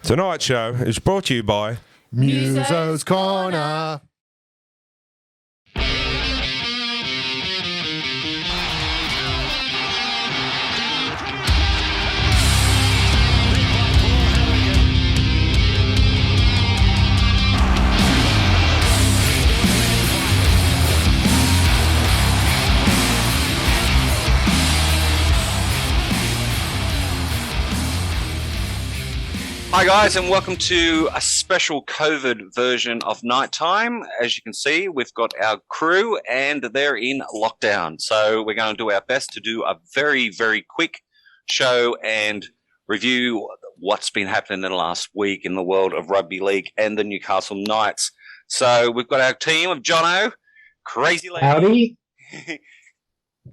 Tonight's show is brought to you by Muso's Corner. Hi guys, and welcome to a special COVID version of Nighttime. As you can see, we've got our crew and they're in lockdown. So we're going to do our best to do a very, very quick show and review what's been happening in the last week in the world of rugby league and the Newcastle Knights. So we've got our team of Jono, Crazy Lady. Howdy.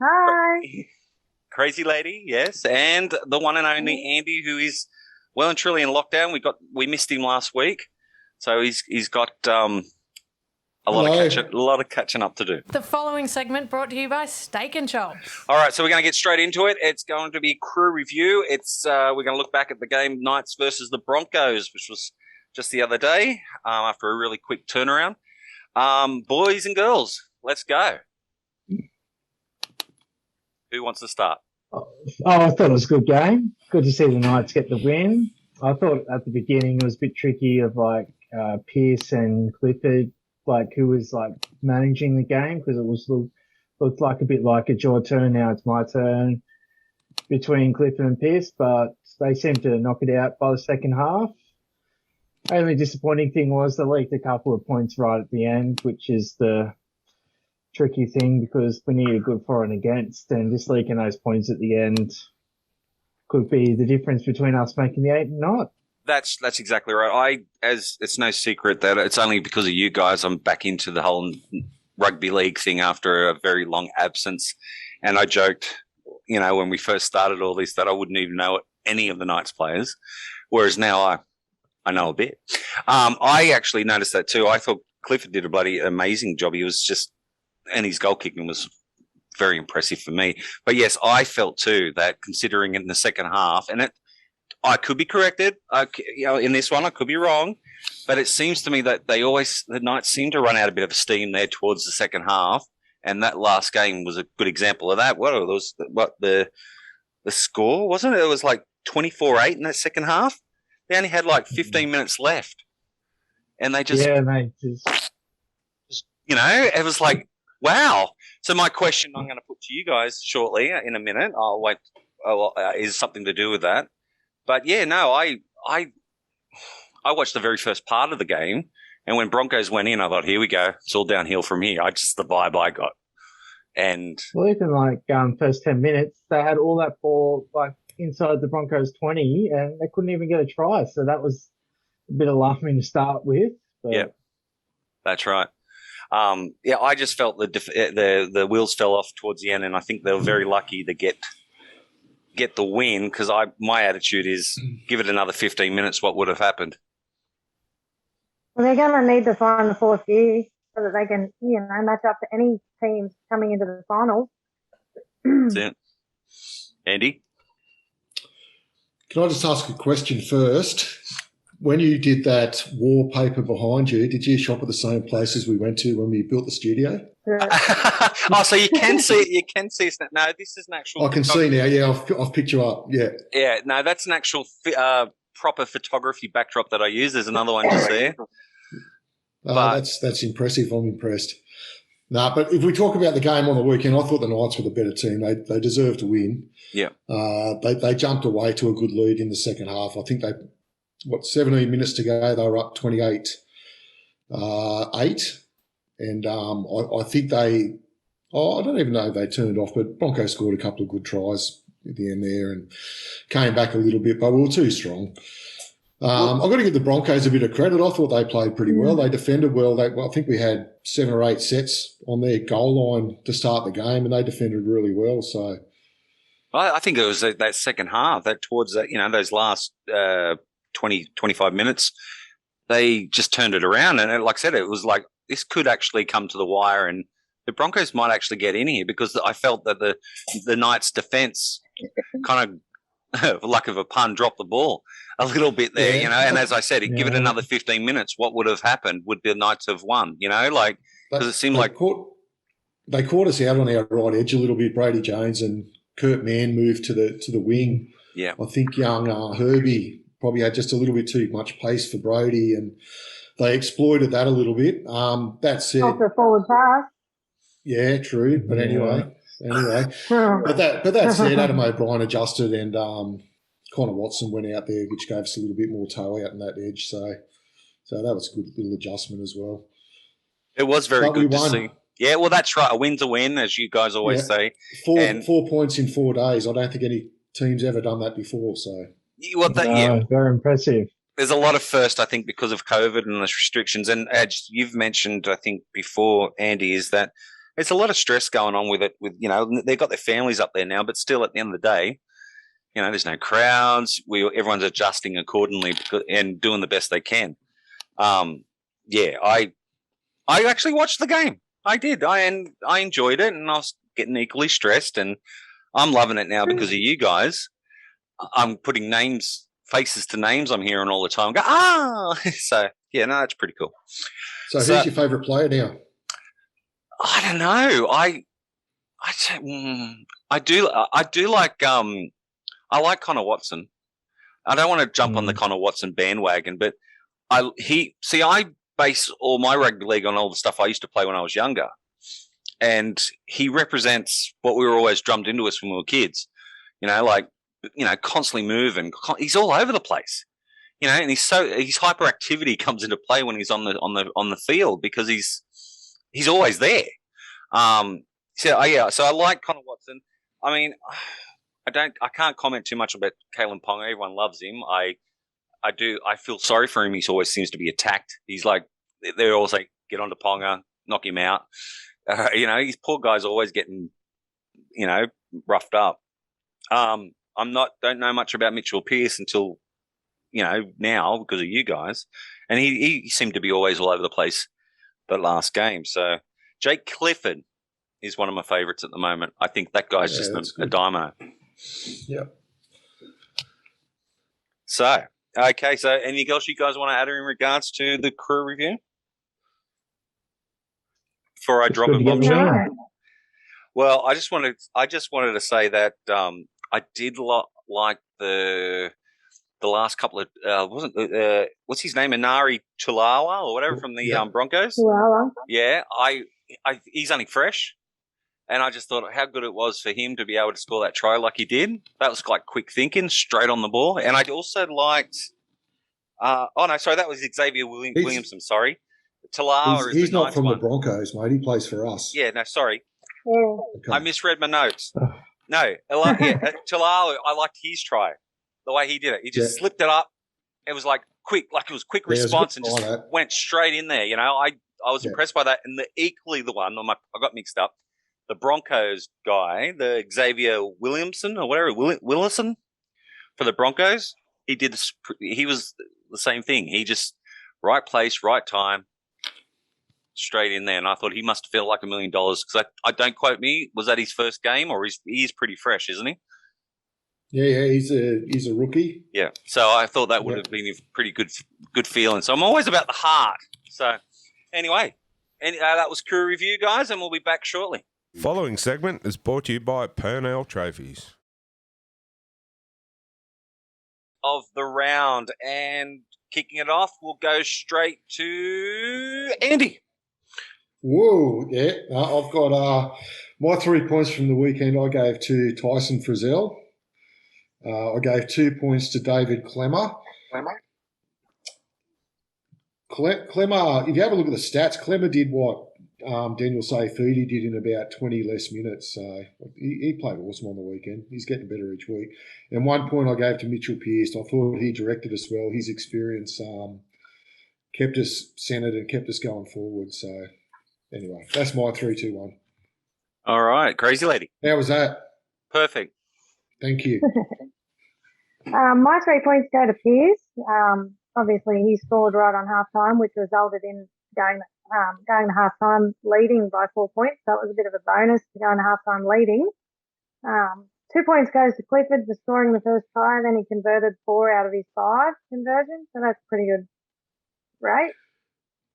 Hi. Crazy Lady, yes, and the one and only Andy, who is well and truly in lockdown. We missed him last week, so he's got a lot of catching up to do. The following segment brought to you by Steak and Shop. All right, so we're going to get straight into it. It's going to be crew review. We're going to look back at the game Knights versus the Broncos, which was just the other day after a really quick turnaround. Boys and girls, let's go. Who wants to start? I thought it was a good game. Good to see the Knights get the win. I thought at the beginning it was a bit tricky of Pearce and Clifford, who was managing the game, because it looked like a bit like it's your turn, now it's my turn between Clifford and Pearce, but they seemed to knock it out by the second half. Only disappointing thing was they leaked a couple of points right at the end, which is the tricky thing, because we need a good for and against, and just leaking those points at the end could be the difference between us making the 8 and not. That's exactly right. As it's no secret that it's only because of you guys I'm back into the whole rugby league thing after a very long absence, and I joked, when we first started all this, that I wouldn't even know any of the Knights players, whereas now I know a bit. I actually noticed that too. I thought Clifford did a bloody amazing job. He was just, and his goal kicking was very impressive for me. But yes, I felt too that considering in the second half, and I could be corrected, in this one I could be wrong, but it seems to me that the Knights seem to run out a bit of steam there towards the second half, and that last game was a good example of that. The score, wasn't it? It was 24-8 in that second half. They only had 15 minutes left, and they just it was wow. So my question I'm going to put to you guys shortly in a minute, I'll wait, is something to do with that. But yeah, no, I watched the very first part of the game, and when Broncos went in, I thought, here we go. It's all downhill from here. The vibe I got. And well, even first 10 minutes, they had all that ball inside the Broncos 20, and they couldn't even get a try. So that was a bit alarming to start with. But yeah, that's right. I just felt the wheels fell off towards the end, and I think they were very lucky to get the win, because my attitude is, give it another 15 minutes, what would have happened? Well, they're going to need to find the fourth gear so that they can, match up to any teams coming into the final. That's it. Andy? Can I just ask a question first? When you did that wallpaper behind you, did you shop at the same places we went to when we built the studio? So you can see it. You can see it. No, this is an actual. I can see now. Yeah, I've picked you up. Yeah. Yeah. No, that's an actual proper photography backdrop that I use. There's another one just there. That's impressive. I'm impressed. No, but if we talk about the game on the weekend, I thought the Knights were the better team. They deserved to win. Yeah. They jumped away to a good lead in the second half. I think 17 minutes to go, they were up 28-8. And I think I don't even know if they turned off, but Broncos scored a couple of good tries at the end there and came back a little bit, but we were too strong. I've got to give the Broncos a bit of credit. I thought they played pretty well. They defended well. I think we had 7 or 8 sets on their goal line to start the game, and they defended really well. So I think it was that second half, that towards that, those last 20, 25 minutes, they just turned it around. And like I said, it was this could actually come to the wire, and the Broncos might actually get in here, because I felt that the Knights' defence kind of for lack of a pun, drop the ball a little bit there, Yeah. And as I said, give it Yeah. another 15 minutes, what would have happened? Would the Knights have won? Because it seemed like they caught us out on our right edge a little bit. Brady Jones and Kurt Mann moved to the wing. Yeah. I think young Herbie probably had just a little bit too much pace for Brody, and they exploited that a little bit. That said, Off the forward pass. yeah, true. But anyway. But that said, Adam O'Brien adjusted, and Connor Watson went out there, which gave us a little bit more toe out in that edge. So that was a good little adjustment as well. it was very But we good to won. see. Yeah, well, that's right. A win's a win, as you guys always say. 4 points in 4 days. I don't think any team's ever done that before. So Very impressive. there's a lot of first, I think, because of COVID and the restrictions. And as you've mentioned, I think before, Andy, is that there's a lot of stress going on with it. They've got their families up there now, but still, at the end of the day, there's no crowds. Everyone's adjusting accordingly and doing the best they can. I actually watched the game. I did. I enjoyed it, and I was getting equally stressed. And I'm loving it now because of you guys. I'm putting faces to names I'm hearing all the time. So it's pretty cool. So who's your favourite player now? I don't know. I do like I like Connor Watson. I don't want to jump on the Connor Watson bandwagon, but I base all my rugby league on all the stuff I used to play when I was younger, and he represents what we were always drummed into us when we were kids. Constantly moving. He's all over the place. And his hyperactivity comes into play when he's on the field because he's always there. So I like Connor Watson. I mean, I can't comment too much about Kalen Ponga. Everyone loves him. I feel sorry for him. He always seems to be attacked. He's like, they're always like, get onto Ponga, knock him out. His poor guy's always getting, roughed up. Don't know much about Mitchell Pearce until, now because of you guys. And he seemed to be always all over the place the last game. So Jake Clifford is one of my favorites at the moment. I think that guy's just a dynamo. Yeah. So, okay. So anything else you guys want to add in regards to the crew review? Before I drop it. Well, I just wanted to say that I did like the last couple of what's his name, Inari Tulawa or whatever from the Broncos. Tulawa. Yeah, he's only fresh, and I just thought how good it was for him to be able to score that try like he did. That was like quick thinking, straight on the ball. And I also liked. That was Xavier Williamson. Sorry, Tulawa. He's not from the Broncos, mate. He plays for us. Yeah, no, sorry. Yeah. Okay. I misread my notes. No, Tulawa, I liked his try. The way he did it. He just slipped it up. It was like quick response and just went straight in there. I was impressed by that. And equally the one, I got mixed up. The Broncos guy, the Xavier Williamson or whatever, Willison for the Broncos, he was the same thing. He just, right place, right time, straight in there. And I thought he must feel like $1 million because I don't quote me. Was that his first game or he's pretty fresh, isn't he? Yeah, he's a rookie. Yeah, so I thought that would have been a pretty good feeling. So I'm always about the heart. So anyway, that was Crew Review, guys, and we'll be back shortly. Following segment is brought to you by Purnell Trophies. Of the round, and kicking it off, we'll go straight to Andy. Whoa, yeah. I've got my 3 points from the weekend I gave to Tyson Frizzell. I gave 2 points to David Clemmer. Clemmer, if you have a look at the stats, Clemmer did what Daniel Seyfudi did in about 20 less minutes. So he played awesome on the weekend. He's getting better each week. And 1 point I gave to Mitchell Pearce. I thought he directed us well. His experience kept us centred and kept us going forward. So anyway, that's my 3-2-1. All right, Crazy Lady. How was that? Perfect. Thank you. My 3 points go to Pearce. Obviously, he scored right on halftime, which resulted in going to halftime leading by 4 points. So it was a bit of a bonus to go into halftime leading. 2 points goes to Clifford for scoring the first try, then he converted 4 out of his 5 conversions, so that's pretty good rate.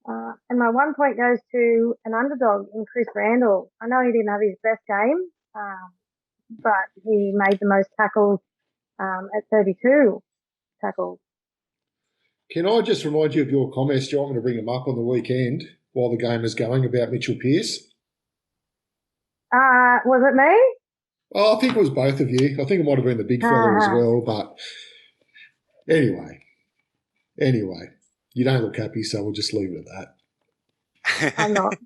And my 1 point goes to an underdog in Chris Randall. I know he didn't have his best game, but he made the most tackles at 32 tackles. Can I just remind you of your comments? Do you want me to bring them up on the weekend while the game is going about Mitchell Pearce? Was it me? Oh, I think it was both of you. I think it might have been the big fella as well. But anyway, you don't look happy, so we'll just leave it at that. I'm not.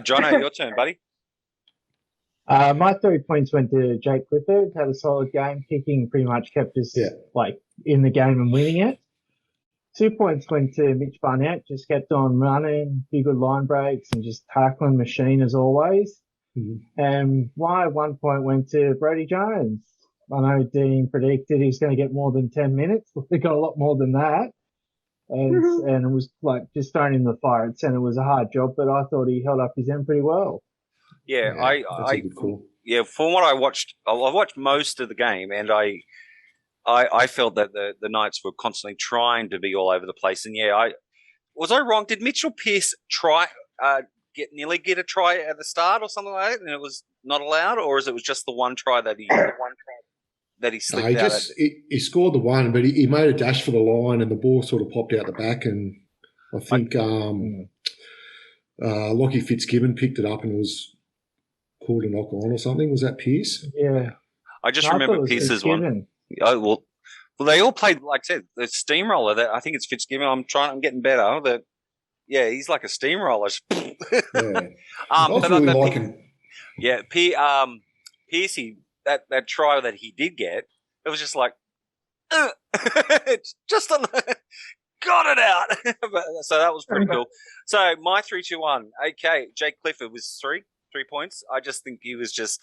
Jono, your turn, buddy. My 3 points went to Jake Clifford. Had a solid game. Kicking pretty much kept us in the game and winning it. 2 points went to Mitch Barnett. Just kept on running, few good line breaks, and just tackling machine as always. Mm-hmm. And my 1 point went to Brodie Jones. I know Dean predicted he was going to get more than 10 minutes. We got a lot more than that. And it was like just throwing in the fire at centre was a hard job, but I thought he held up his end pretty well. Yeah, cool. Yeah, from what I watched most of the game, and I felt that the Knights were constantly trying to be all over the place. And was I wrong? Did Mitchell Pearce try nearly get a try at the start or something like that, and it was not allowed, or is it was just the one try that he slipped out? He scored the one, but he made a dash for the line, and the ball sort of popped out the back, and I think Lockie Fitzgibbon picked it up, and it was called a knock on or something. Was that Pearce? Yeah, I just remember Pearce's one. Oh, well, they all played, like I said, the steamroller. I think it's Fitzgibbon. I'm getting better. He's like a steamroller. Yeah. I was really liking. Yeah, Piercy, that try that he did get, it was just like, just got it out. So that was pretty cool. So my 3-2-1. Okay, Jake Clifford was 3 points. I just think he was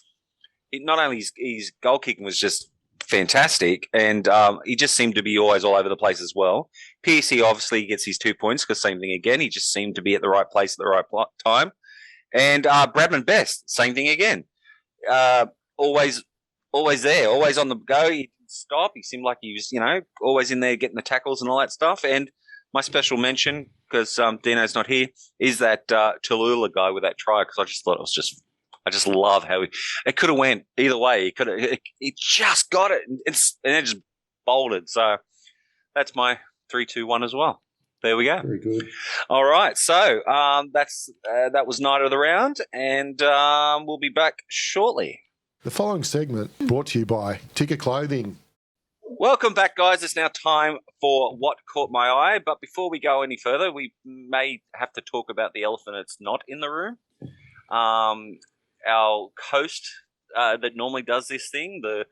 not only his goal kicking was just fantastic, and he just seemed to be always all over the place as well. Piercy obviously gets his 2 points because same thing again. He just seemed to be at the right place at the right time. And Bradman Best, same thing again. Always there, always on the go. He didn't stop. He seemed like he was, always in there getting the tackles and all that stuff. And my special mention, because Dino's not here, is that Tallulah guy with that try, because I just thought I just love how it could have went either way. He just got it and it just bolted. So that's my 3-2-1 as well. There we go. Very good. All right. So that was Night of the Round, and we'll be back shortly. The following segment brought to you by Ticker Clothing. Welcome back, guys. It's now time for What Caught My Eye. But before we go any further, we may have to talk about the elephant that's not in the room. Our host that normally does this thing, the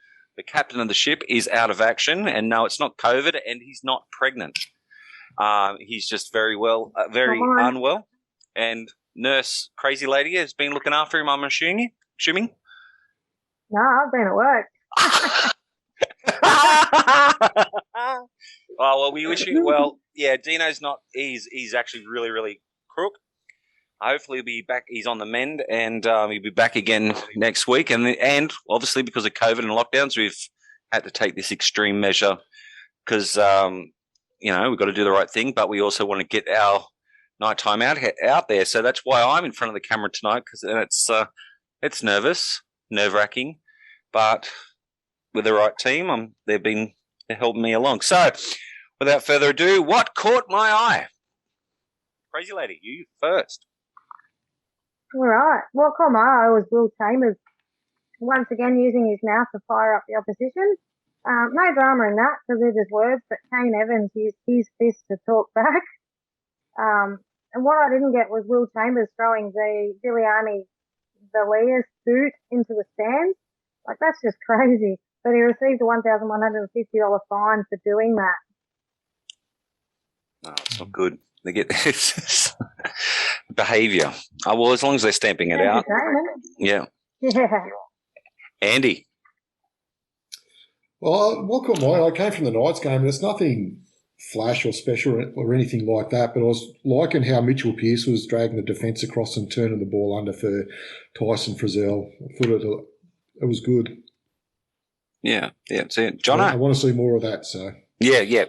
captain of the ship, is out of action. And no, it's not COVID, and he's not pregnant. He's just very unwell. And nurse, crazy lady, has been looking after him, I'm assuming? No, I've been at work. Oh, well, we wish you well. Yeah, Dino's not. He's actually really, really crook. Hopefully he'll be back. He's on the mend, and he'll be back again next week. And obviously because of COVID and lockdowns, we've had to take this extreme measure because we've got to do the right thing, but we also want to get our nighttime out there. So that's why I'm in front of the camera tonight, because it's nerve-wracking, but with the right team, they're helping me along. So without further ado, what caught my eye? Crazy lady, you first. All right. What caught my eye was Will Chambers once again using his mouth to fire up the opposition. No drama in that because they're just words, but Kane Evans used his fist to talk back. And what I didn't get was Will Chambers throwing the Giuliani Valias boot into the stands. Like, that's just crazy. But he received a $1,150 fine for doing that. No, it's not good. They get behaviour. Oh, well, as long as they're stamping it out. Yeah. Andy. Well, what caught my eye, I came from the Knights game, and it's nothing flash or special or anything like that, but I was liking how Mitchell Pearce was dragging the defence across and turning the ball under for Tyson Frizzell. I thought It was good. Yeah. See, I Jono. want to see more of that. So Yeah.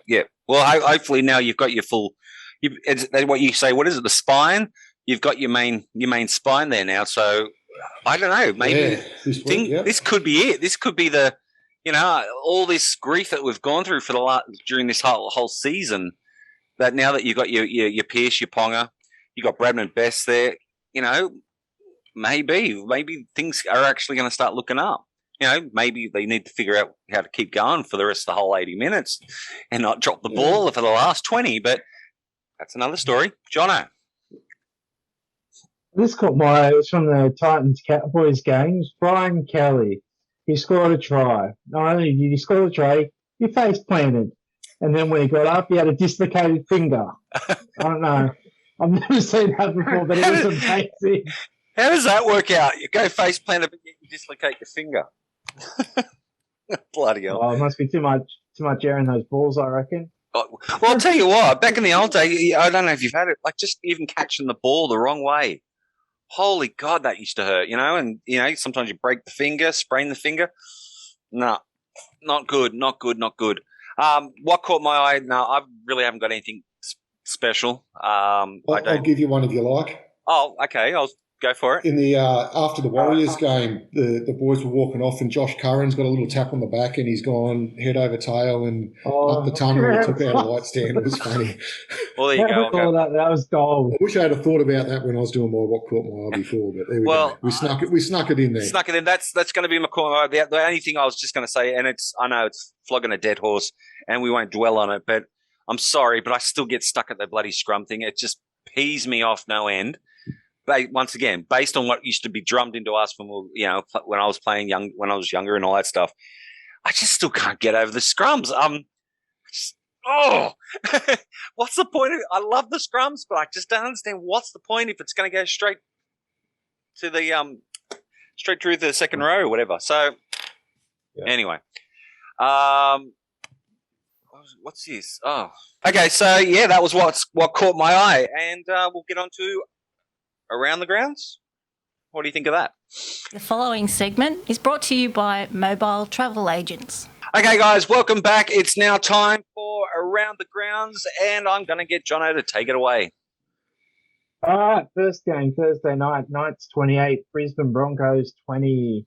Well, hopefully now you've got your full. It's what you say. What is it? The spine. You've got your main spine there now. So I don't know. Maybe this could be it. This could be the, all this grief that we've gone through during this whole season. That now that you've got your Pearce, your Ponga, you got Bradman Best there. Maybe things are actually going to start looking up. Maybe they need to figure out how to keep going for the rest of the whole 80 minutes and not drop the ball for the last 20. But that's another story. Jono. This caught my eye. It was from the Titans Cowboys games. Brian Kelly, he scored a try. Not only did he score a try, he face planted. And then when he got up, he had a dislocated finger. I don't know. I've never seen that before, but it was amazing. How does that work out? You go face planted, but you dislocate your finger. Bloody hell. Oh, it must be too much air in those balls, I reckon. Well, I'll tell you what, back in the old day, I don't know if you've had it, like just even catching the ball the wrong way. Holy God, that used to hurt, and, sometimes you break the finger, sprain the finger. No, not good. What caught my eye? No, I really haven't got anything special. I'll give you one if you like. Oh, okay. I'll go for it. In the after the Warriors game, the boys were walking off, and Josh Curran's got a little tap on the back, and he's gone head over tail and up the tunnel. And took out a light stand. It was funny. Well, there you go. That was gold. I wish I had thought about that when I was doing my what caught my eye before, but there we go. We snuck it in there. Snuck it in. That's going to be my call. The only thing I was just going to say, and I know it's flogging a dead horse, and we won't dwell on it, but I'm sorry, but I still get stuck at the bloody scrum thing. It just pees me off no end. Once again, based on what used to be drummed into us when when I was younger and all that stuff, I just still can't get over the scrums. What's the point of it? I love the scrums, but I just don't understand what's the point if it's going to go straight to the straight through the second row or whatever. So anyway, what's this? Oh, okay. So that was what caught my eye, and we'll get on to Around the Grounds. What do you think of that? The following segment is brought to you by Mobile Travel Agents. Okay, guys, welcome back. It's now time for Around the Grounds, and I'm going to get Jono to take it away. All right, first game, Thursday night, Knights 28, Brisbane Broncos 20.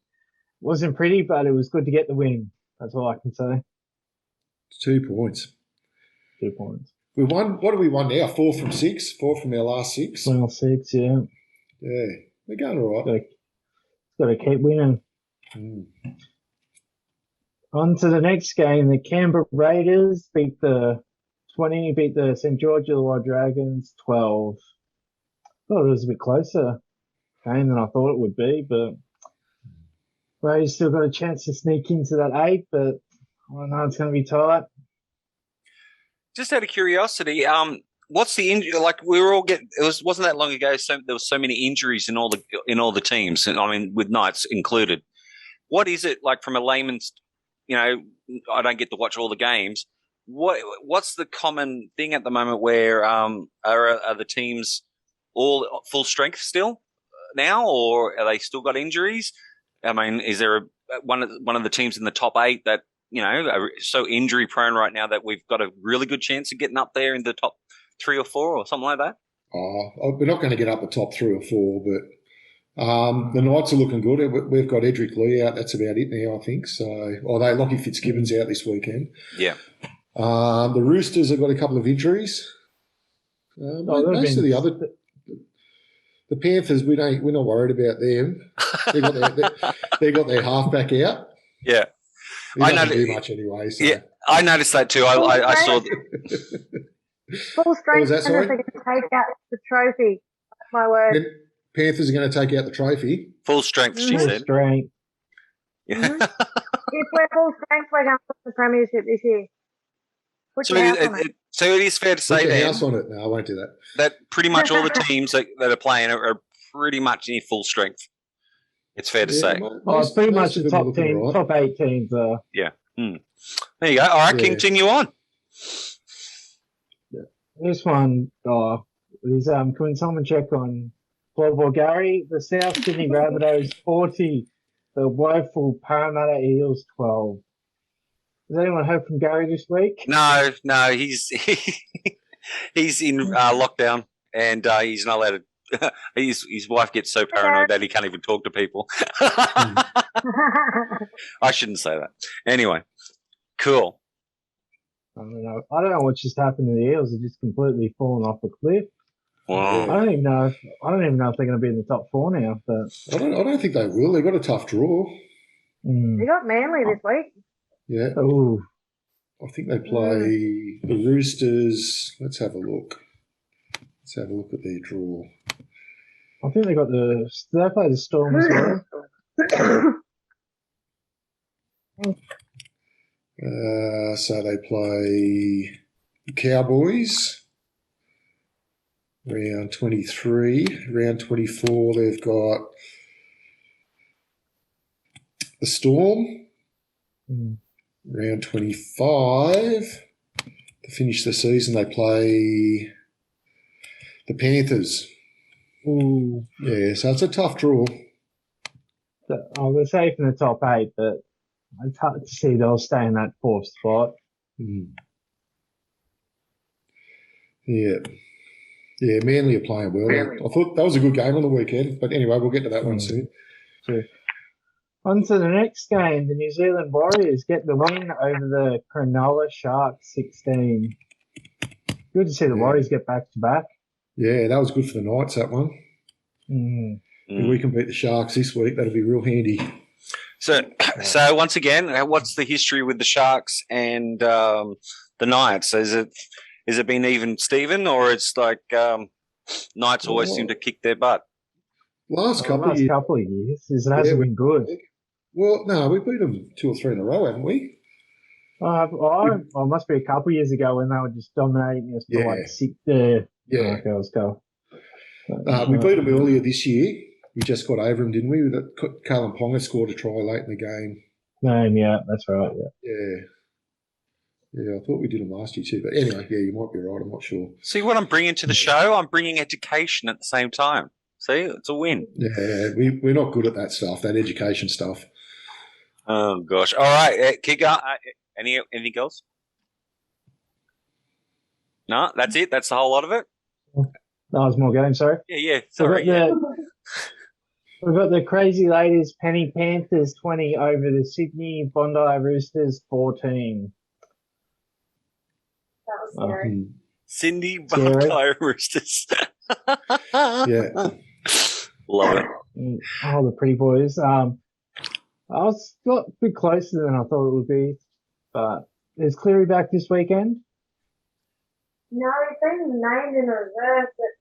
Wasn't pretty, but it was good to get the win. That's all I can say. 2 points. 2 points. We won. What have we won now? 4 from 6. 4 from our last 6. Well, 6, yeah. Yeah, we're going all right. Got to keep winning. On to the next game. The Canberra Raiders beat the St. George Illawarra Dragons 12. Thought it was a bit closer game than I thought it would be, but Raiders still got a chance to sneak into that 8, but I know it's going to be tight. Just out of curiosity, what's the injury? Like we were all wasn't that long ago. So there was so many injuries in all the teams, and I mean with Knights included. What is it like from a layman's? I don't get to watch all the games. What's the common thing at the moment where are the teams all full strength still now, or are they still got injuries? I mean, is there one of the teams in the top 8 that are so injury prone right now that we've got a really good chance of getting up there in the top 3 or 4 or something like that? We're not going to get up the top 3 or 4, but the Knights are looking good. We've got Edric Lee out. That's about it now, I think. So, although Lockie Fitzgibbon's out this weekend. Yeah. The Roosters have got a couple of injuries. Most of the other, the Panthers, we're not worried about them. They got their halfback out. Yeah. He doesn't do much anyway. So. Yeah, I noticed that too. I saw. Full strength. What was that, sorry? Panthers are going to take out the trophy. That's my word. Panthers are going to take out the trophy. Full strength, she Full said. Strength. Yeah. If we're full strength, we're going to win the premiership this year. So it is fair to say Put your then house on it. No, I won't do that. that pretty much all the teams that are playing are pretty much near full strength. It's fair to say. It's pretty much the top 10, right. Top 8 teams. Yeah. There you go. All right, continue on. This one, is can someone check on Floorball Gary? The South Sydney Rabbitohs 40, the woeful Parramatta Eels 12. Has anyone heard from Gary this week? No, he's he's in lockdown, and he's not allowed to. His wife gets so paranoid that he can't even talk to people. I shouldn't say that. Anyway, cool. I don't know what just happened to the Eels. They're just completely fallen off a cliff. Wow. I don't even know if they're going to be in the top 4 now. But I don't think they will. They've got a tough draw. They got Manly this week. Yeah. Oh, I think they play the Roosters. Let's have a look. Let's have a look at their draw. I think they got the. Do they play the Storm as well? So they play the Cowboys. Round 23. Round 24, they've got the Storm. Round 25, to finish the season, they play the Panthers. Ooh. Yeah, so it's a tough draw. They're safe in the top 8, but it's hard to see they'll stay in that 4th spot. Yeah. Yeah, Manly are playing well. I thought that was a good game on the weekend. But anyway, we'll get to that one soon. Sure. On to the next game. The New Zealand Warriors get the win over the Cronulla Sharks 16. Good to see the Warriors get back to back. Yeah, that was good for the Knights, that one. If we can beat the Sharks this week, that'll be real handy. So once again, what's the history with the Sharks and the Knights? Is it been even Steven, or it's like Knights always seem to kick their butt? Last couple of years, it hasn't been good. Well, no, we beat them 2 or 3 in a row, haven't we? It must be a couple of years ago when they were just dominating us for like 6 there. Yeah. Okay, let's go. We beat them earlier this year. We just got over them, didn't we? Callum Ponga scored a try late in the game. Yeah, that's right. Yeah, I thought we did them last year too. But anyway, yeah, you might be right. I'm not sure. See what I'm bringing to the show? I'm bringing education at the same time. See, it's a win. Yeah, we're not good at that stuff, that education stuff. Oh, gosh. All right, kick out. Anything else? No, that's it? That's the whole lot of it? That was more game, sorry. Yeah, sorry. We've got the Crazy Ladies Penny Panthers 20 over the Sydney Bondi Roosters 14. That was scary. Cindy Bondi Roosters. Yeah. Love it. Oh, the pretty boys. I was got a bit closer than I thought it would be, but is Cleary back this weekend? No, he's been named in a reserve, but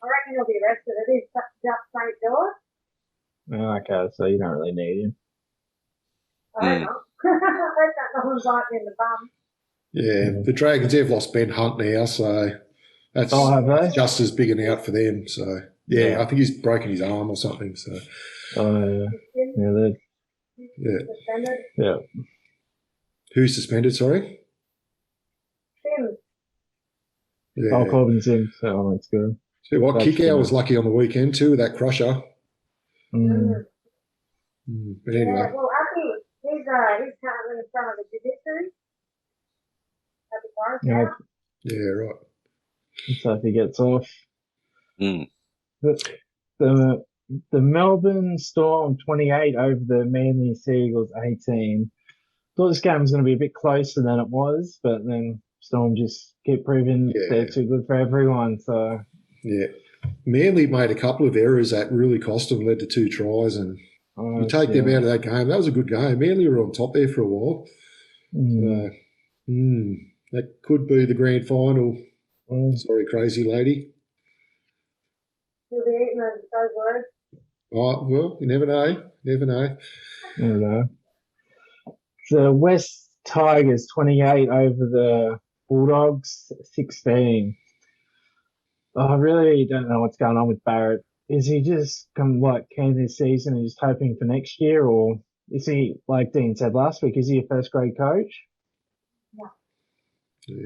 I reckon he'll be rested. It is just St. George. Okay, so you don't really need him. I don't know. I hope that doesn't bite me in the bum. Yeah, the Dragons have lost Ben Hunt now, so that's just as big an out for them. So yeah, I think he's broken his arm or something. So Suspended. Yeah. Who's suspended? Sorry. Sims. Yeah. Corbin Sims. Oh, that's good. See what? Kickout was lucky on the weekend too with that crusher. But anyway. Yeah, well, I think he's currently in front of the judiciary. Yeah, right. So if he gets off. The Melbourne Storm 28 over the Manly Seagulls 18. Thought this game was going to be a bit closer than it was, but then Storm just kept proving they're too good for everyone. So yeah, Manly made a couple of errors that really cost them, led to 2 tries, and you take them out of that game. That was a good game. Manly were on top there for a while. That could be the grand final. Sorry, crazy lady. He'll be eating those words. Oh, well, you never know. Never know. The West Tigers 28 over the Bulldogs 16. I really don't know what's going on with Barrett. Is he just keen this season and just hoping for next year, or is he, like Dean said last week, is he a first grade coach? Yeah,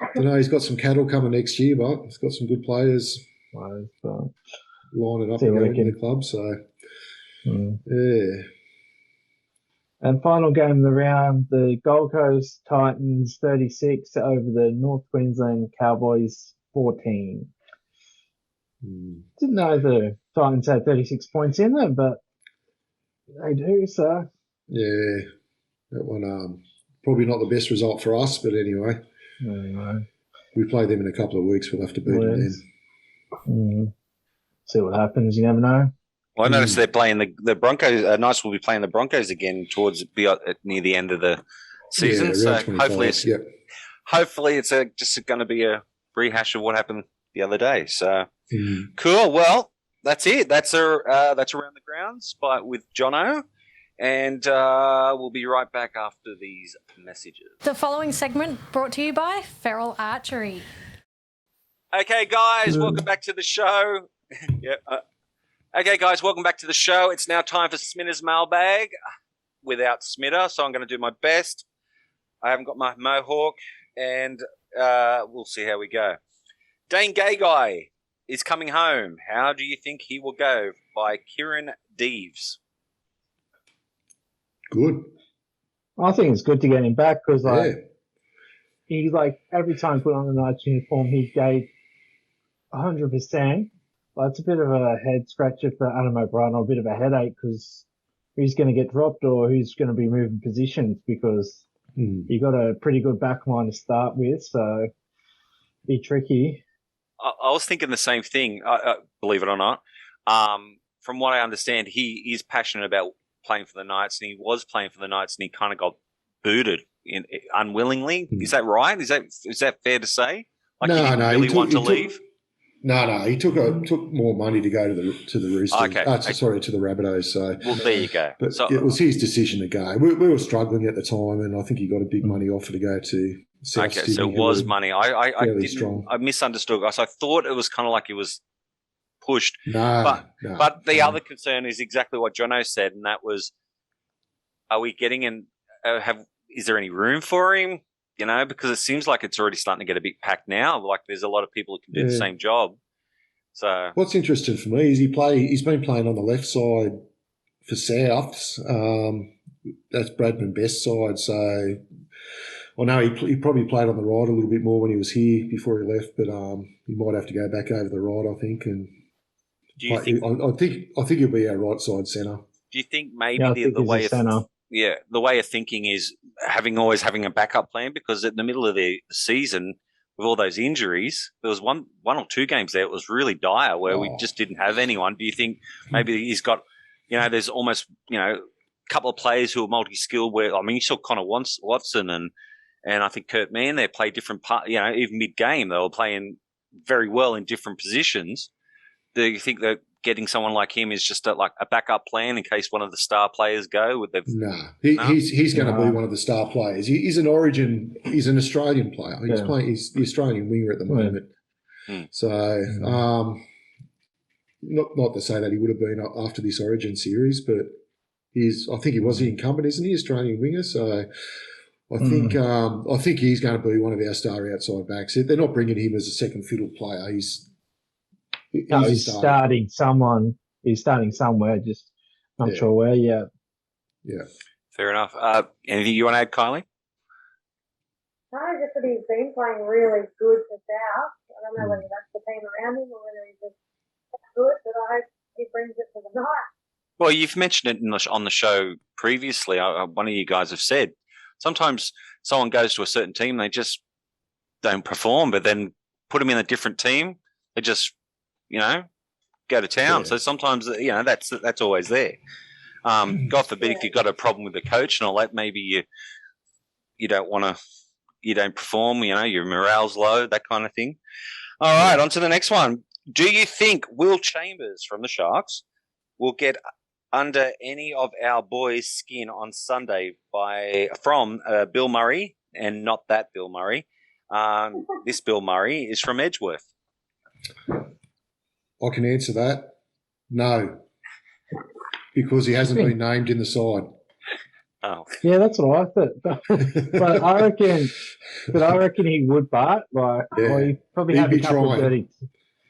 I don't know. He's got some cattle coming next year, but he's got some good players lining up and going to the club. So Yeah. And final game of the round, the Gold Coast Titans 36 over the North Queensland Cowboys 14. Didn't know the Titans had 36 points in them, but they do, so. Yeah. That one, probably not the best result for us, but anyway. No. We play them in a couple of weeks. We'll have to beat them then. See what happens. You never know. Well, I noticed they're playing the Broncos. Knights will be playing the Broncos again towards near the end of the season. So hopefully it's just going to be a rehash of what happened the other day. So cool. Well, that's it. That's around the grounds with Jono. And we'll be right back after these messages. The following segment brought to you by Feral Archery. Okay, guys, welcome back to the show. Okay, guys, welcome back to the show. It's now time for Smitter's mailbag without Smitter, so I'm going to do my best. I haven't got my mohawk, and we'll see how we go. Dane Gay Guy is coming home. How do you think he will go? By Kieran Deves. Good. I think it's good to get him back because, he every time he put on the Knights uniform, he gave 100%. But it's a bit of a head scratcher for Adam O'Brien, or a bit of a headache because who's going to get dropped or who's going to be moving positions because you got a pretty good back line to start with, so be tricky. I was thinking the same thing, believe it or not. From what I understand, he is passionate about playing for the Knights, and he was playing for the Knights, and he kind of got booted unwillingly. Is that right? Is that fair to say? Like he didn't really want to leave? No. He took more money to go to the Roosters. Okay. Sorry, to the Rabbitohs. So there you go. But it was his decision to go. We were struggling at the time, and I think he got a big money offer to go to South Sydney. So it was money. I strong. I misunderstood. So I thought it was kind of like it was pushed. No. But the other concern is exactly what Jono said, and that was, are we getting in? Is there any room for him? You know, because it seems like it's already starting to get a bit packed now. Like there's a lot of people who can do the same job. So what's interesting for me is he's been playing on the left side for Souths. That's Bradman Best's side. So I know he probably played on the right a little bit more when he was here before he left, but he might have to go back over the right, I think. And do you think? I think he'll be our right side centre. Do you think maybe the way the way of thinking is always having a backup plan? Because in the middle of the season, with all those injuries, there was one or two games there. It was really dire where we just didn't have anyone. Do you think maybe he's got, there's almost, a couple of players who are multi-skilled where, you saw Connor Watson and I think Kurt Mann, they play different part, even mid-game, they were playing very well in different positions. Do you think that getting someone like him is just a backup plan in case one of the star players go? He's going to be one of the star players. He's an Australian player. He's the Australian winger at the moment. So, not to say that he would have been after this Origin series, but I think he was the incumbent, isn't he? Australian winger. So I think he's going to be one of our star outside backs. They're not bringing him as a second fiddle player. He's starting someone. He's starting somewhere, just not sure where yet. Yeah. Fair enough. Anything you want to add, Kylie? No, just that he's been playing really good for South. I don't know whether that's the team around him or whether he's just good, but I hope he brings it to the night. Well, you've mentioned it on the show previously. One of you guys have said sometimes someone goes to a certain team, they just don't perform, but then put them in a different team, they just go to town. So sometimes, that's always there. God forbid if you've got a problem with the coach and all that, maybe you don't perform, your morale's low, that kind of thing. All right, on to the next one. Do you think Will Chambers from the Sharks will get under any of our boys' skin on Sunday from Bill Murray, and not that Bill Murray? This Bill Murray is from Edgeworth. I can answer that. No, because he hasn't been named in the side. Oh, yeah, that's what I thought. But I reckon he would. But he probably have a couple of dirty.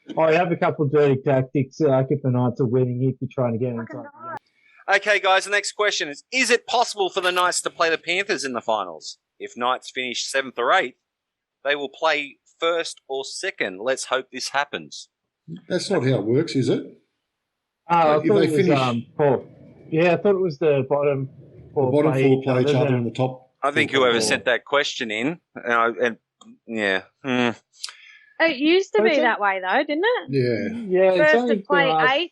He'd have a couple of dirty tactics. Like if the Knights are winning, he'd be trying to get inside. Okay, guys, the next question is it possible for the Knights to play the Panthers in the finals? If Knights finish 7th or 8th, they will play first or second. Let's hope this happens. That's not how it works, is it? I Like, if thought they it was finish- four. Yeah, I thought it was the bottom The four. bottom four play each other then- and the top. I think four whoever play- sent that question in, yeah. It used to But be it's that way, though, didn't it? Yeah. Yeah, it's First only to play been last- 8.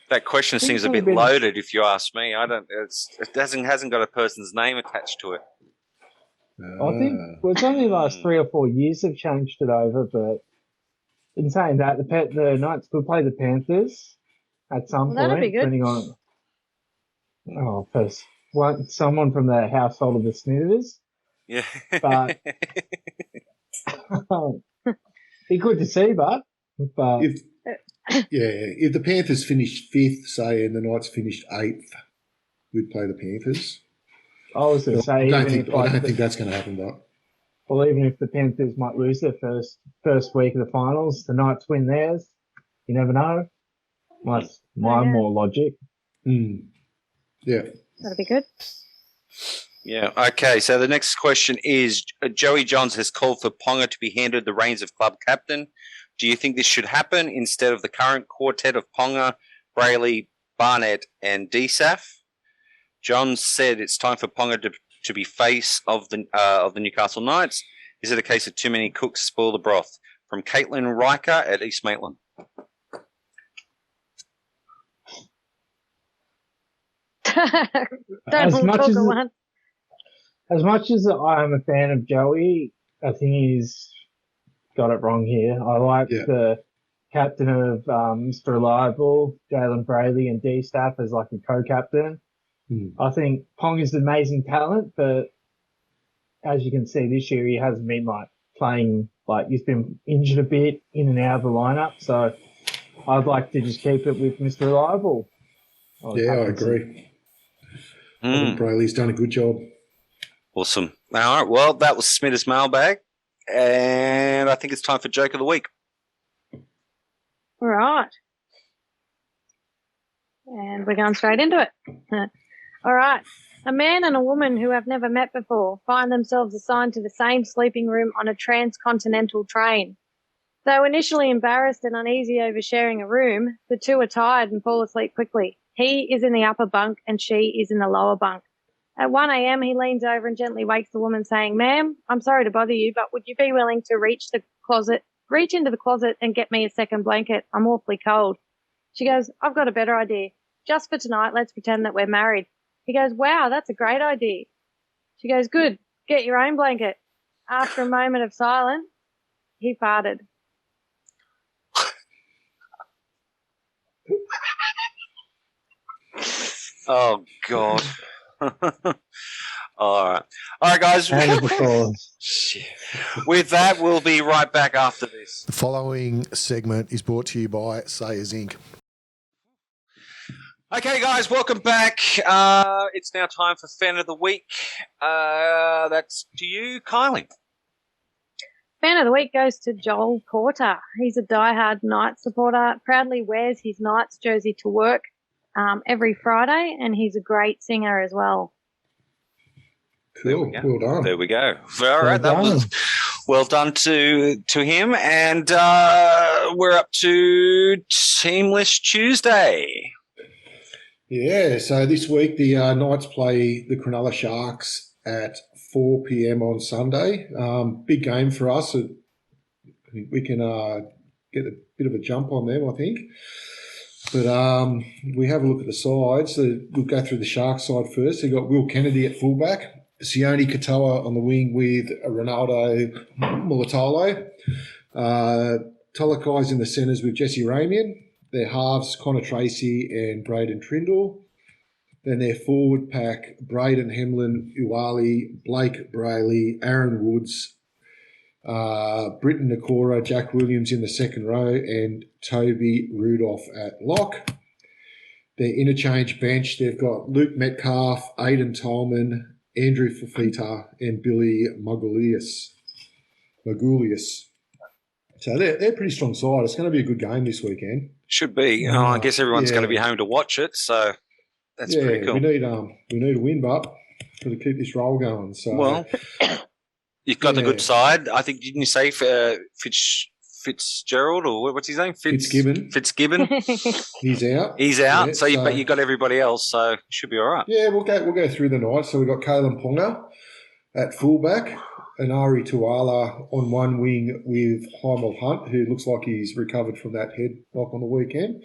That question think seems a it's bit only been- loaded, if you ask me. It hasn't got a person's name attached to it. I think it's only the last 3 or 4 years have changed it over, but in saying that, the Knights could play the Panthers at some Well, that'd point, be good. depending on first someone from the household of the Snitters. Yeah. But be good to see, but If the Panthers finished 5th, say, and the Knights finished 8th, we'd play the Panthers. I was going to say, I don't even think that's going to happen, but well, even if the Panthers might lose their first week of the finals, the Knights win theirs. You never know. That's my more logic. yeah. That'd be good. Yeah. Okay. So the next question is: Joey Johns has called for Ponga to be handed the reins of club captain. Do you think this should happen instead of the current quartet of Ponga, Brayley, Barnett, and DSAF? Johns said it's time for Ponga to be face of the Newcastle Knights. Is it a case of too many cooks spoil the broth? From Caitlin Riker at East Maitland. Don't all talk at once. As much as I am a fan of Joey, I think he's got it wrong here. I like the captain of Mr. Reliable, Jalen Brayley, and D-Staff as like a co-captain. I think Pong is an amazing talent, but as you can see this year, he hasn't been like playing, like he's been injured a bit in and out of the lineup. So I'd like to just keep it with Mr. Reliable. I agree. I think Brayley's done a good job. Awesome. All right. Well, that was Smitter's mailbag, and I think it's time for Joke of the Week. All right. And we're going straight into it. All right. A man and a woman who have never met before find themselves assigned to the same sleeping room on a transcontinental train. Though initially embarrassed and uneasy over sharing a room, the two are tired and fall asleep quickly. He is in the upper bunk and she is in the lower bunk. At 1 a.m., he leans over and gently wakes the woman saying, "Ma'am, I'm sorry to bother you, but would you be willing to reach into the closet and get me a second blanket? I'm awfully cold." She goes, "I've got a better idea. Just for tonight, let's pretend that we're married." He goes, "Wow, that's a great idea." She goes, "Good. Get your own blanket." After a moment of silence, he farted. Oh, God. All right, guys. With that, we'll be right back after this. The following segment is brought to you by Sayers Inc. Okay, guys, welcome back. It's now time for Fan of the Week. That's to you, Kylie. Fan of the week goes to Joel Porter. He's a diehard Knights supporter, proudly wears his Knights jersey to work every Friday, and he's a great singer as well. Cool. Well done. There we go. All right, that was well done to him. And we're up to Teamless Tuesday. Yeah, so this week the Knights play the Cronulla Sharks at 4 p.m. on Sunday. Big game for us. We can get a bit of a jump on them, I think. But we have a look at the sides. So we'll go through the Sharks side first. They've got Will Kennedy at fullback, Sione Katoa on the wing with Ronaldo Mulatalo. Tolakai's in the centres with Jesse Ramian. Their halves, Connor Tracy and Braden Trindle. Then their forward pack, Braden Hemlin, Uwali, Blake Brayley, Aaron Woods, Britton Nakora, Jack Williams in the second row, and Toby Rudolph at lock. Their interchange bench, they've got Luke Metcalf, Aidan Tolman, Andrew Fafita, and Billy Magulius. So they're a pretty strong side. It's going to be a good game this weekend. Should be. I guess everyone's going to be home to watch it. So That's pretty cool. We need a win, but got to keep this roll going. So Well, you've got the good side. I think, didn't you say Fitzgerald or what's his name? Fitzgibbon. He's out. He's out. Yeah, but you got everybody else, so it should be all right. Yeah, we'll go through the night. So we've got Kalen Ponga at fullback, and Ari Tuala on one wing with Heimel Hunt, who looks like he's recovered from that head knock on the weekend.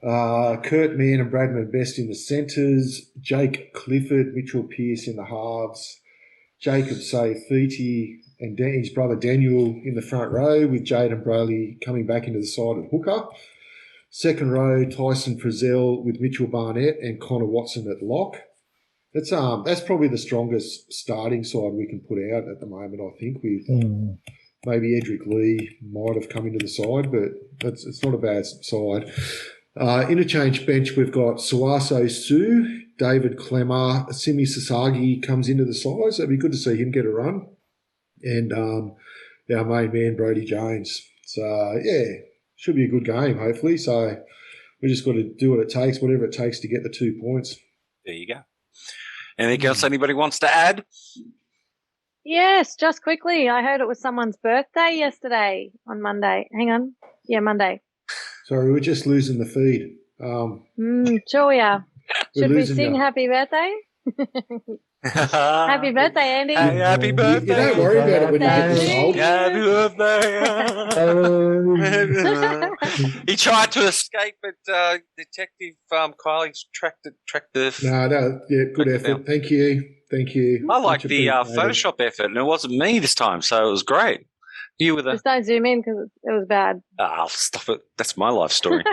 Kurt Mann and Bradman Best in the centres, Jake Clifford, Mitchell Pearce in the halves, Jacob Sayfiti and his brother Daniel in the front row, with Jaden Braley coming back into the side at hooker. Second row, Tyson Frizzell with Mitchell Barnett and Connor Watson at lock. That's probably the strongest starting side we can put out at the moment, I think, with maybe Edric Lee might have come into the side, but it's not a bad side. Interchange bench, we've got Suaso Sue, David Clemmer, Simi Sasagi comes into the side, so it'd be good to see him get a run. And our main man, Brodie Jones. So, should be a good game, hopefully. So we just got to do what it takes, whatever it takes to get the 2 points. There you go. Anything else anybody wants to add? Yes, just quickly. I heard it was someone's birthday yesterday on Monday. Hang on. Yeah, Monday. Sorry, we're just losing the feed. Sure we are. Should we sing happy birthday? Happy birthday, Andy. Hey, happy birthday. You don't worry about it when you get this old. Happy birthday. He tried to escape, but Detective Kylie's tracked the... No, good effort. Thank you. I like the Photoshop effort, and it wasn't me this time, so it was great. You were Just don't zoom in because it was bad. Oh, stop it. That's my life story.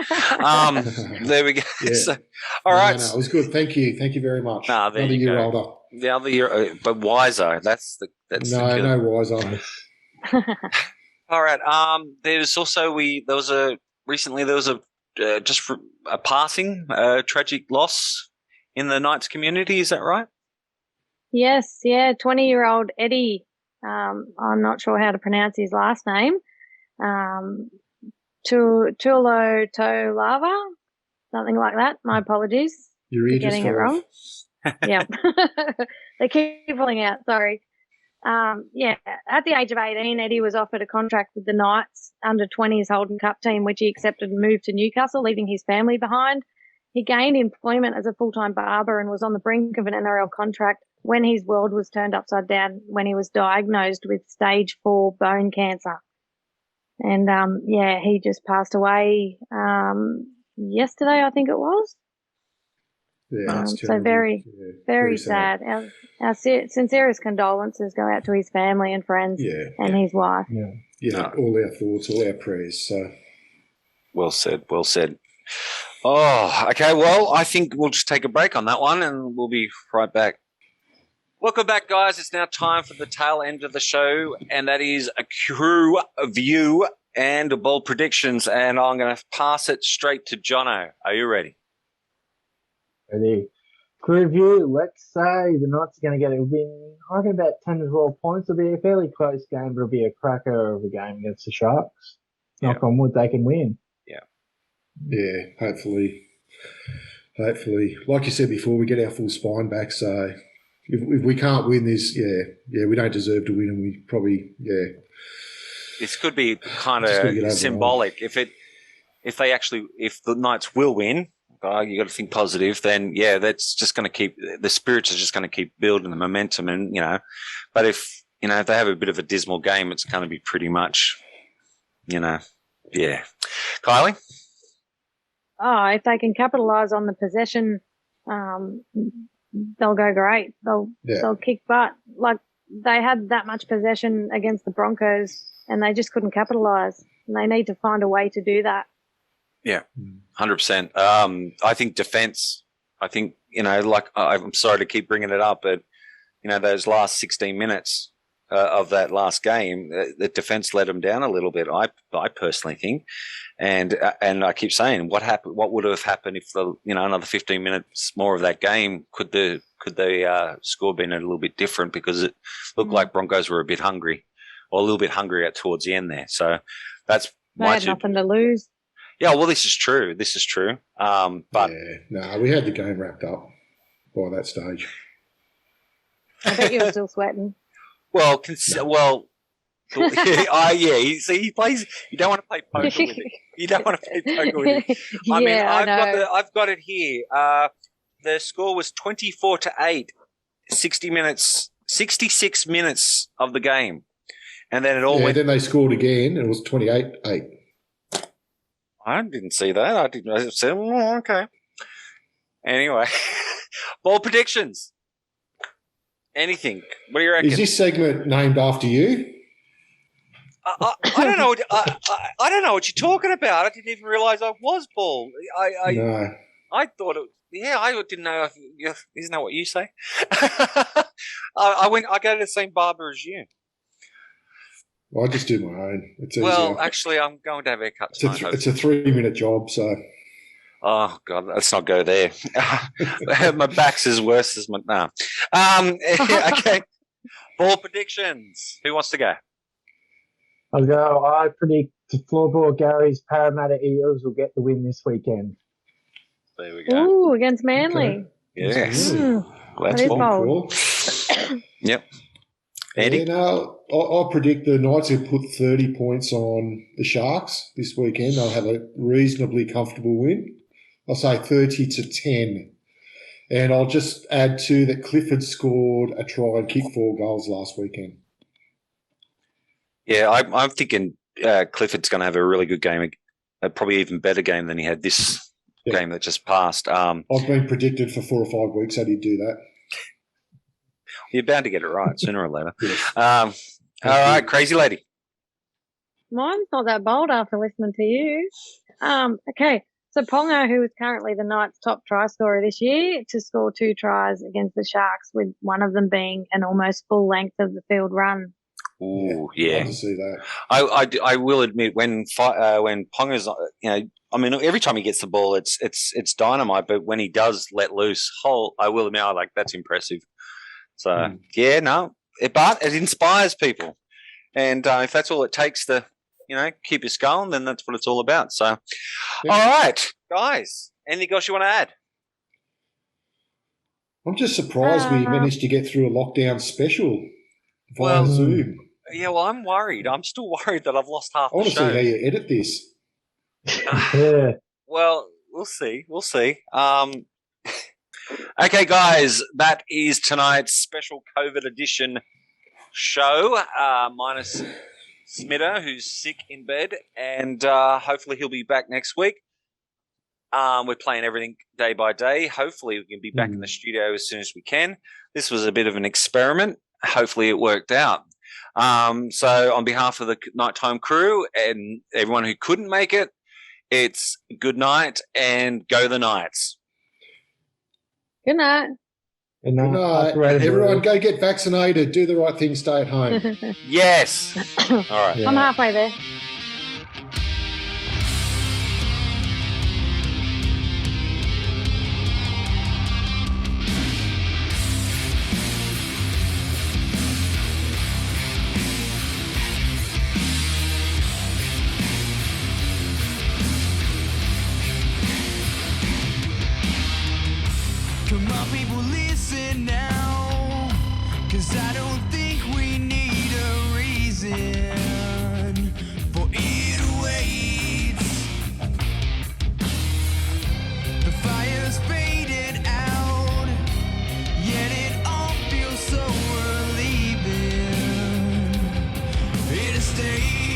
There we go. Yeah. So, all right. No, it was good. Thank you very much. There Another you year go. older. The other year, but wiser. That's no wiser. All right. There's also recently there was a passing tragic loss in the Knights community. Is that right? Yes. Yeah. 20-year-old Eddie. I'm not sure how to pronounce his last name. Tulo Tolava, something like that. My apologies for getting it wrong. Yeah. They keep falling out. Sorry. At the age of 18, Eddie was offered a contract with the Knights under-20s Holden Cup team, which he accepted and moved to Newcastle, leaving his family behind. He gained employment as a full-time barber and was on the brink of an NRL contract when his world was turned upside down when he was diagnosed with stage 4 bone cancer. And, he just passed away yesterday, I think it was. Yeah, so very sad. Our sincerest condolences go out to his family and friends and his wife. Yeah, all our thoughts, all our prayers. So. Well said. Oh, okay. Well, I think we'll just take a break on that one and we'll be right back. Welcome back, guys. It's now time for the tail end of the show, and that is a crew view and bold predictions. And I'm going to pass it straight to Jono. Are you ready? Ready. Crew view, let's say the Knights are going to get a win. I reckon about 10 to 12 points. It'll be a fairly close game, but it'll be a cracker of a game against the Sharks. Knock on wood, they can win. Yeah, hopefully. Like you said before, we get our full spine back, so if we can't win this, we don't deserve to win, and we probably, This could be kind of symbolic. If the Knights will win, you got to think positive. Then that's just going to keep the spirits are just going to keep building the momentum, and But if they have a bit of a dismal game, it's going to be pretty much, Kylie. Oh, if they can capitalise on the possession, they'll go great. They'll kick butt. Like, they had that much possession against the Broncos and they just couldn't capitalise. And they need to find a way to do that. Yeah, 100%. I think defence, I'm sorry to keep bringing it up, but, those last 16 minutes of that last game, the defence let them down a little bit, I personally think. And I keep saying, what happened? What would have happened if another 15 minutes more of that game? Could the score been a little bit different? Because it looked like Broncos were a bit hungry, or a little bit hungry towards the end there. So that's they had nothing to lose. Yeah, well, this is true. But no, we had the game wrapped up by that stage. I bet you were still sweating. well, he plays. You don't want to play poker with him. You don't want to play poker with him. I mean, I've got it here. The score was 24-8, 66 minutes of the game, and then it all went. Then they scored again, and it was 28-8. I didn't see that. I said, oh, okay. Anyway, ball predictions. Anything? What do you reckon? Is this segment named after you? I don't know. I don't know what you're talking about. I didn't even realise I was bald. No. I thought it. Yeah, I didn't know. Isn't that what you say? I go to the same barber as you. Well, I just do my own. It's well, easier. actually, I'm going to have a haircut tonight. It's a 3-minute job, so. Oh God, let's not go there. My back's as worse as my Okay. Ball predictions. Who wants to go? I'll go. I predict Floorboard Gary's Parramatta Eels will get the win this weekend. There we go. Ooh, against Manly. Okay. Yes. That is bold. Yep. Andy? Yeah, no, I predict the Knights will put 30 points on the Sharks this weekend. They'll have a reasonably comfortable win. I'll say 30-10. And I'll just add to that Clifford scored a try and kicked 4 goals last weekend. Yeah, I'm thinking Clifford's going to have a really good game, probably even better game than he had this game that just passed. I've been predicted for 4 or 5 weeks. I did do that. You're bound to get it right sooner or later. All right, crazy lady. Mine's not that bold after listening to you. Okay, so Ponga, who is currently the Knights' top try scorer this year, to score 2 tries against the Sharks, with one of them being an almost full length of the field run. Ooh, yeah. Love to see that. I will admit when Ponga's, I mean, every time he gets the ball, it's dynamite. But when he does let loose, I will admit, that's impressive. So but it inspires people, and if that's all it takes to, keep us going, then that's what it's all about. So, all right, guys, anything else you want to add? I'm just surprised we managed to get through a lockdown special via Zoom. Yeah, well, I'm worried. I'm still worried that I've lost half I want the to show. see how you edit this. Yeah. Well, we'll see. Okay, guys, that is tonight's special COVID edition show, minus Smitter, who's sick in bed, and hopefully he'll be back next week. We're playing everything day by day. Hopefully we can be back in the studio as soon as we can. This was a bit of an experiment. Hopefully it worked out. So on behalf of the Nighttime crew and everyone who couldn't make it, it's good night and go the Knights. Good night. Good night. Everyone go get vaccinated. Do the right thing. Stay at home. Yes. All right. I'm halfway there. Come on, people, listen now, 'cause I don't think we need a reason for it to wait. The fire's faded out, yet it all feels so relieving. It stays.